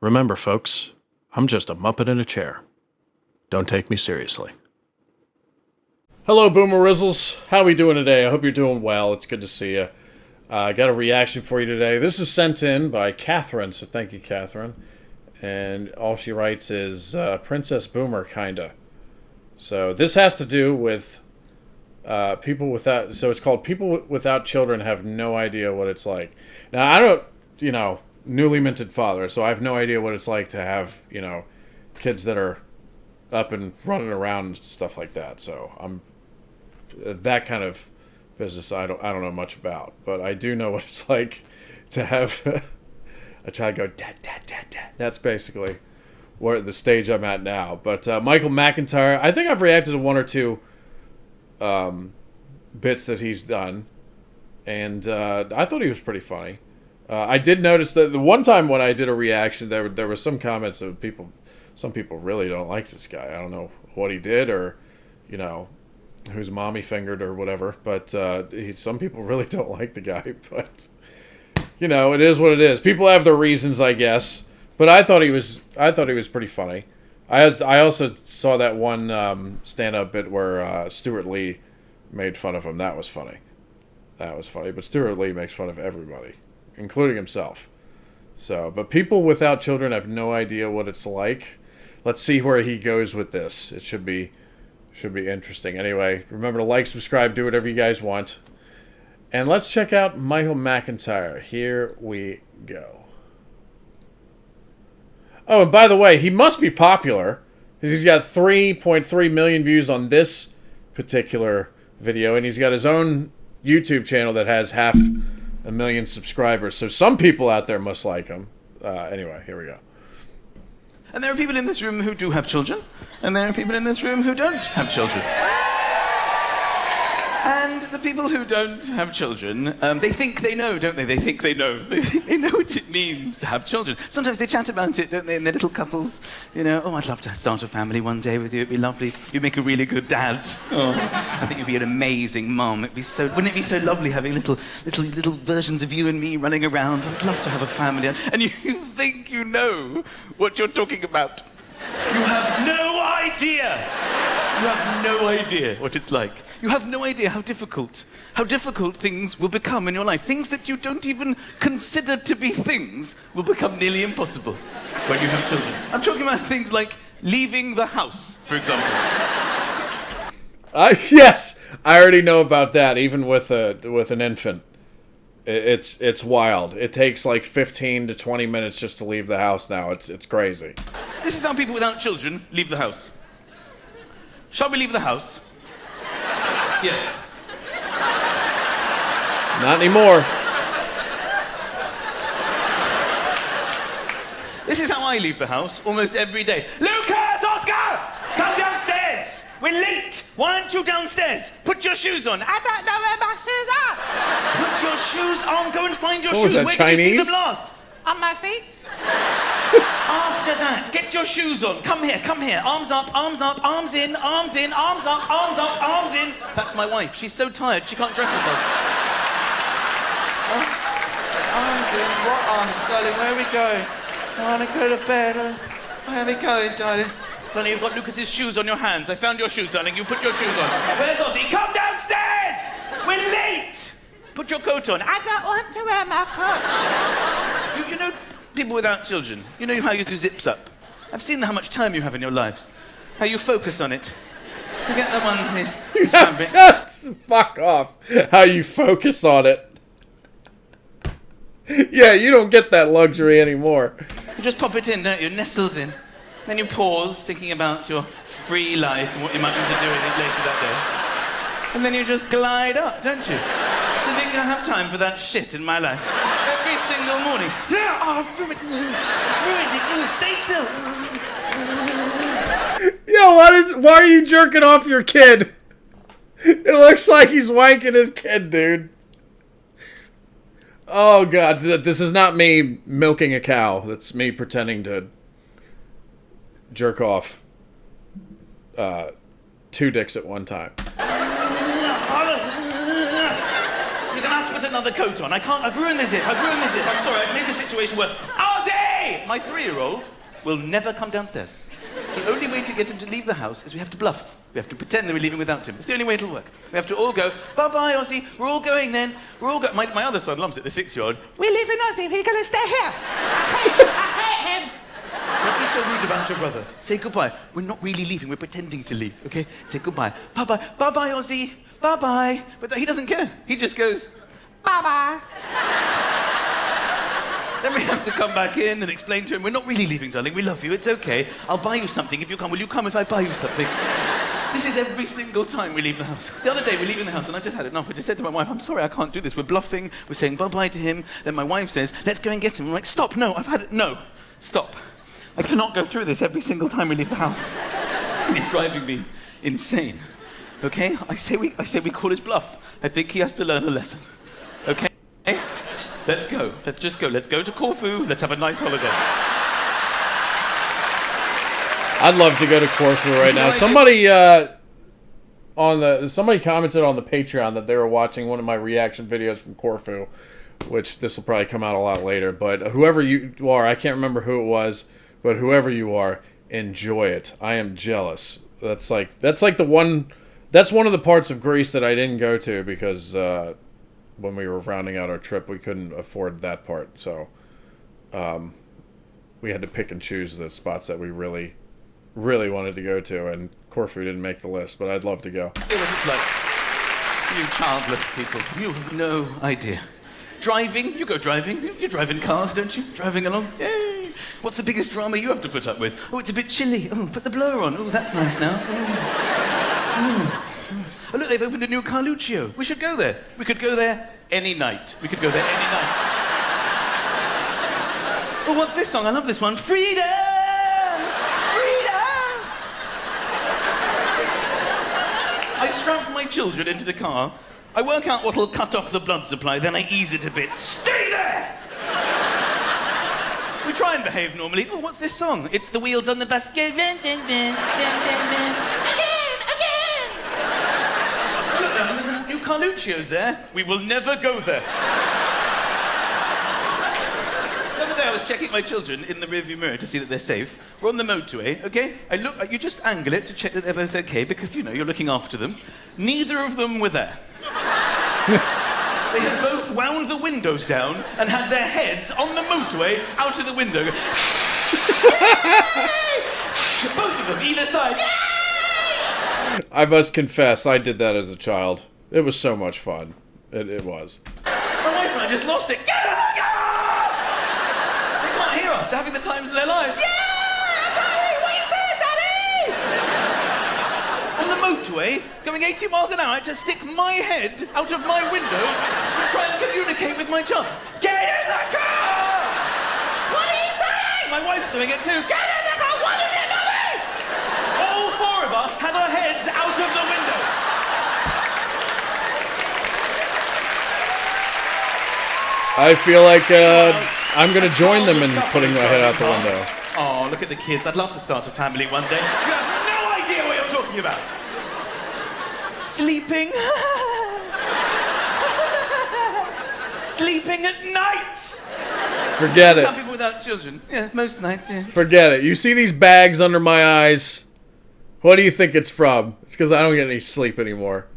Remember, folks, I'm just a Muppet in a chair. Don't take me seriously. Hello, Boomer Rizzles. How we doing today? I hope you're doing well. It's good to see you. I got a reaction for you today. This is sent in by Catherine, so thank you, Catherine. And all she writes is, Princess Boomer, kinda. So this has to do with people without... So it's called People Without Children Have No Idea What It's Like. Now, I don't, newly minted father, so I have no idea what it's like to have, kids that are up and running around and stuff like that. So I'm... that kind of business I don't know much about, but I do know what it's like to have a child go dad, dad, dad, dad. That's basically where the stage I'm at now. But Michael McIntyre, I think I've reacted to one or two bits that he's done, and I thought he was pretty funny. I did notice that the one time when I did a reaction, there were some comments of people. Some people really don't like this guy. I don't know what he did, or whose mommy fingered or whatever. But some people really don't like the guy. But it is what it is. People have their reasons, I guess. But I thought he was pretty funny. I also saw that one stand-up bit where Stuart Lee made fun of him. That was funny. But Stuart Lee makes fun of everybody, including himself. So, but people without children have no idea what it's like. Let's see where he goes with this. It should be interesting. Anyway, remember to like, subscribe, do whatever you guys want. And let's check out Michael McIntyre. Here we go. Oh, and by the way, he must be popular, because he's got 3.3 million views on this particular video, and he's got his own YouTube channel that has 500,000 subscribers. So some people out there must like him. Anyway, here we go. And there are people in this room who do have children, and there are people in this room who don't have children. And the people who don't have children, they think they know, don't they? They think they know. They know what it means to have children. Sometimes they chat about it, don't they, in their little couples? Oh, I'd love to start a family one day with you. It'd be lovely. You'd make a really good dad. Oh, I think you'd be an amazing mom. Wouldn't it be so lovely having little versions of you and me running around? I'd love to have a family. And you think you know what you're talking about. You have no idea. You have no idea what it's like. You have no idea how difficult things will become in your life. Things that you don't even consider to be things will become nearly impossible when you have children. I'm talking about things like leaving the house, for example. Yes, I already know about that. Even with an infant, it's wild. It takes like 15 to 20 minutes just to leave the house now. It's crazy. This is how people without children leave the house. Shall we leave the house? Yes. Not anymore. This is how I leave the house almost every day. Lucas, Oscar, come downstairs. We're late. Why aren't you downstairs? Put your shoes on. I don't know where my shoes are. Put your shoes on. Go and find your shoes. That, where Chinese? Did you see them last? On my feet. After that, get your shoes on. Come here. Arms up, arms in, arms in. That's my wife. She's so tired, she can't dress herself. Arms in, what arms, darling? Where are we going? I want to go to bed. Where are we going, darling? Darling, you've got Lucas's shoes on your hands. I found your shoes, darling. You put your shoes on. Where's Ozzy? Come downstairs! We're late! Put your coat on. I don't want to wear my coat. You know, people without children, you know how you do zips up? I've seen how much time you have in your lives. How you focus on it. You get the one with fabric. Fuck off. How you focus on it. Yeah, you don't get that luxury anymore. You just pop it in, don't you? It nestles in. Then you pause, thinking about your free life and what you might want to do with it later that day. And then you just glide up, don't you? Do you think I have time for that shit in my life? Every single morning. Oh, I've ruined it. Stay still. Yo, why are you jerking off your kid? It looks like he's wanking his kid, dude. Oh, God. This is not me milking a cow. That's me pretending to jerk off 2 dicks at one time. You're going to have to put another coat on. I've ruined the zip. I'm sorry. I've made the situation worse. Ozzy! my 3-year-old will never come downstairs. The only way to get him to leave the house is we have to bluff. We have to pretend that we're leaving without him. It's the only way it'll work. We have to all go, bye-bye, Ozzy. We're all going then. We're all going. My other son loves it, the 6-year-old. We're leaving Ozzy. We're going to stay here. I hate him. Don't be so rude about your brother. Say goodbye. We're not really leaving. We're pretending to leave, okay? Say goodbye. Bye-bye. Bye-bye, Ozzy. Bye-bye. But he doesn't care. He just goes, Bye-bye. then we have to come back in and explain to him, we're not really leaving, darling. We love you. It's okay. I'll buy you something if you come. Will you come if I buy you something? This is every single time we leave the house. The other day, we're leaving the house, and I just had enough. I just said to my wife, I'm sorry, I can't do this. We're bluffing. We're saying bye-bye to him. Then my wife says, let's go and get him. I'm like, stop. No, I've had it. No. Stop. I cannot go through this every single time we leave the house. It's driving me insane. Okay? I say we call his bluff. I think he has to learn a lesson. Okay? Let's go. Let's just go. Let's go to Corfu. Let's have a nice holiday. I'd love to go to Corfu right now. Somebody somebody commented on the Patreon that they were watching one of my reaction videos from Corfu, which this will probably come out a lot later. But whoever you are, I can't remember who it was, but whoever you are, enjoy it. I am jealous. That's one of the parts of Greece that I didn't go to because when we were rounding out our trip, we couldn't afford that part. So we had to pick and choose the spots that we really wanted to go to, and Corfu didn't make the list, but I'd love to go. Hear what it's like. You childless people. You have no idea. Driving, you go driving. You drive in cars, don't you? Driving along. Yay! What's the biggest drama you have to put up with? Oh, it's a bit chilly. Oh, put the blower on. Oh, that's nice now. Oh, look, they've opened a new Carluccio. We should go there. We could go there any night. Oh, what's this song? I love this one. Freedom! I strap my children into the car. I work out what'll cut off the blood supply, then I ease it a bit. Stay there! We try and behave normally. Oh, what's this song? It's The Wheels on the Bus Go. Again! Look, there's a new Carluccio's there. We will never go there. The other day I was checking my children in the rearview mirror to see that they're safe. We're on the motorway, okay? You just angle it to check that they're both okay because, you're looking after them. Neither of them were there. They had both wound the windows down and had their heads on the motorway out of the window. Both of them, either side. I must confess, I did that as a child. It was so much fun. It was. My wife and I just lost it. They can't hear us. They're having the times of their lives. Daddy, what you said, Daddy? On the motorway, going 80 miles an hour, I had to stick my head out of my window to try and communicate with my child. Get in the car! What are you saying? My wife's doing it too. Get in the car. What is it, Daddy? All four of us had our heads out of the window. I feel like I'm going to join them in putting my head out the window. Oh, look at the kids. I'd love to start a family one day. You have no idea what you're talking about. Sleeping. Sleeping at night. Forget it. Some people without children. Yeah, most nights, yeah. Forget it. You see these bags under my eyes? What do you think it's from? It's because I don't get any sleep anymore.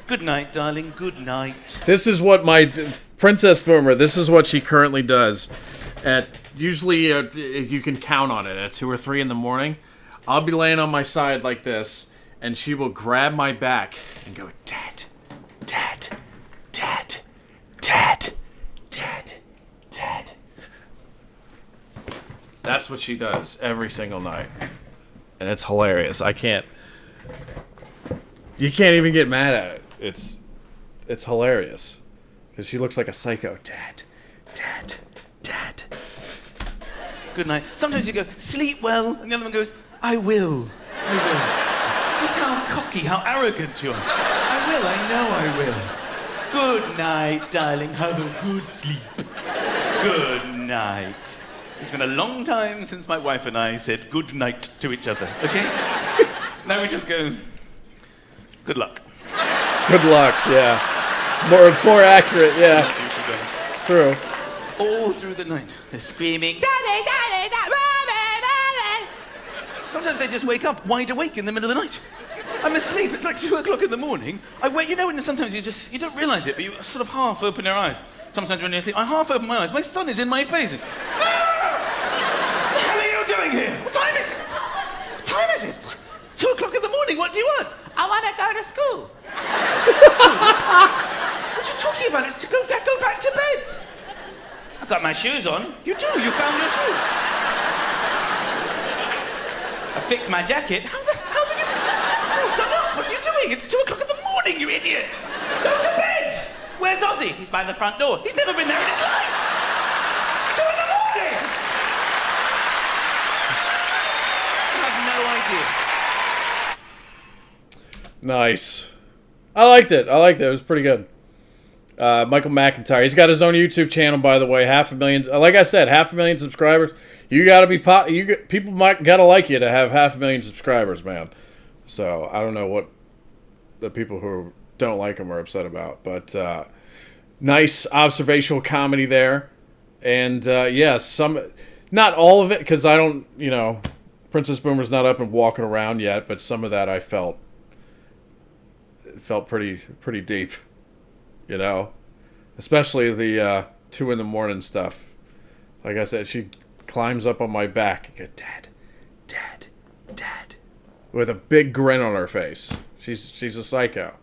Good night, darling. Good night. This is what my Princess Boomer, this is what she currently does. Usually, you can count on it. At 2 or 3 in the morning, I'll be laying on my side like this, and she will grab my back and go, Dad, Dad, Dad, Dad, Dad, Dad. That's what she does every single night. And it's hilarious. You can't even get mad at it. It's hilarious. Because she looks like a psycho. Dad, Dad, Dad. Good night. Sometimes you go, sleep well, and the other one goes, I will. I will. That's how cocky, how arrogant you are. I will, I know I will. Good night, darling. Have a good sleep. Good night. It's been a long time since my wife and I said good night to each other, okay? Now we just go, good luck. Good luck, yeah. It's more accurate, yeah. It's true. all through the night. They're screaming, Daddy, Daddy, Daddy, Mommy, Mommy. sometimes they just wake up wide awake in the middle of the night. I'm asleep, it's like 2 o'clock in the morning. I wake, you know, when sometimes you don't realise it, but you sort of half open your eyes. Sometimes when you're asleep, I half open my eyes, my son is in my face. And, what the hell are you doing here? What time is it? What time is it? 2 o'clock in the morning, what do you want? I want to go to school. What are you talking about? It's to go back to bed. I've got my shoes on. You do, you found your shoes. I fixed my jacket. How did you... Oh, done up. What are you doing? It's 2 o'clock in the morning, you idiot. Go to bed. Where's Ozzy? He's by the front door. He's never been there in his life. It's 2 in the morning. I have no idea. Nice. I liked it. It was pretty good. Michael McIntyre. He's got his own YouTube channel, by the way. 500,000. Like I said, 500,000 subscribers. You gotta be people might gotta like you to have 500,000 subscribers, man. So I don't know what the people who don't like him are upset about, but nice observational comedy there, and not all of it, because I don't, Princess Boomer's not up and walking around yet, but some of that I felt pretty deep, especially the 2 in the morning stuff. Like I said, she climbs up on my back and goes, Dad, Dad, Dad, with a big grin on her face. She's a psycho.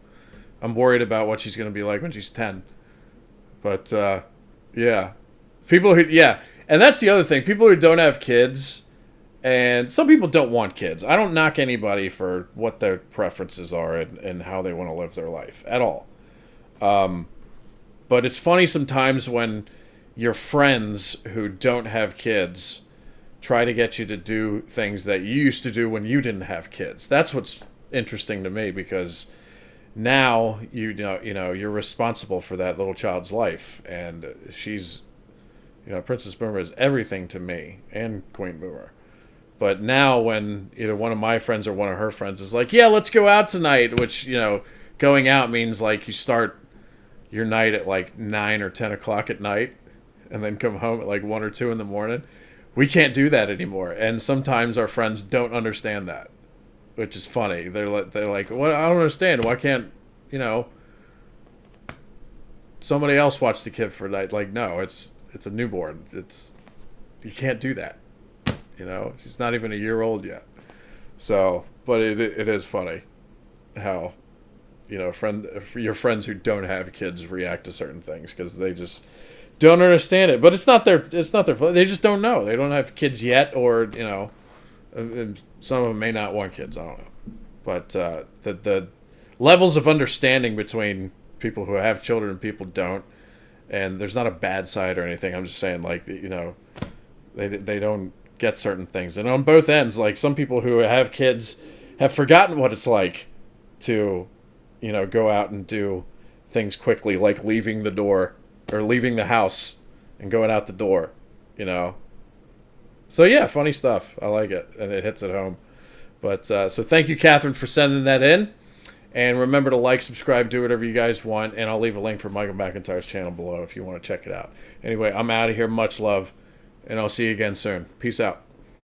I'm worried about what she's going to be like when she's 10. But, yeah. And that's the other thing. People who don't have kids, and some people don't want kids. I don't knock anybody for what their preferences are and how they want to live their life at all. But it's funny sometimes when your friends who don't have kids try to get you to do things that you used to do when you didn't have kids. That's what's interesting to me, because now you're responsible for that little child's life, and she's Princess Boomer is everything to me, and Queen Boomer. But now when either one of my friends or one of her friends is like, yeah, let's go out tonight, which going out means like you start your night at like 9 or 10 o'clock at night and then come home at like 1 or 2 in the morning, we can't do that anymore. And sometimes our friends don't understand that, which is funny. They're like, what? I don't understand. Why can't, somebody else watch the kid for a night? Like, no, it's a newborn. You can't do that. She's not even a year old yet. So, but it is funny how, your friends who don't have kids react to certain things because they just don't understand it. But it's not their fault. They just don't know. They don't have kids yet, or some of them may not want kids. I don't know. But the levels of understanding between people who have children and people don't, and there's not a bad side or anything. I'm just saying, like, they don't get certain things, and on both ends, like some people who have kids have forgotten what it's like to go out and do things quickly, like leaving the door or leaving the house and going out the door, so yeah, funny stuff. I like it, and it hits at home. But so thank you, Catherine, for sending that in, and remember to like, subscribe, do whatever you guys want, and I'll leave a link for Michael McIntyre's channel below if you want to check it out. Anyway, I'm out of here. Much love, and I'll see you again soon. Peace out.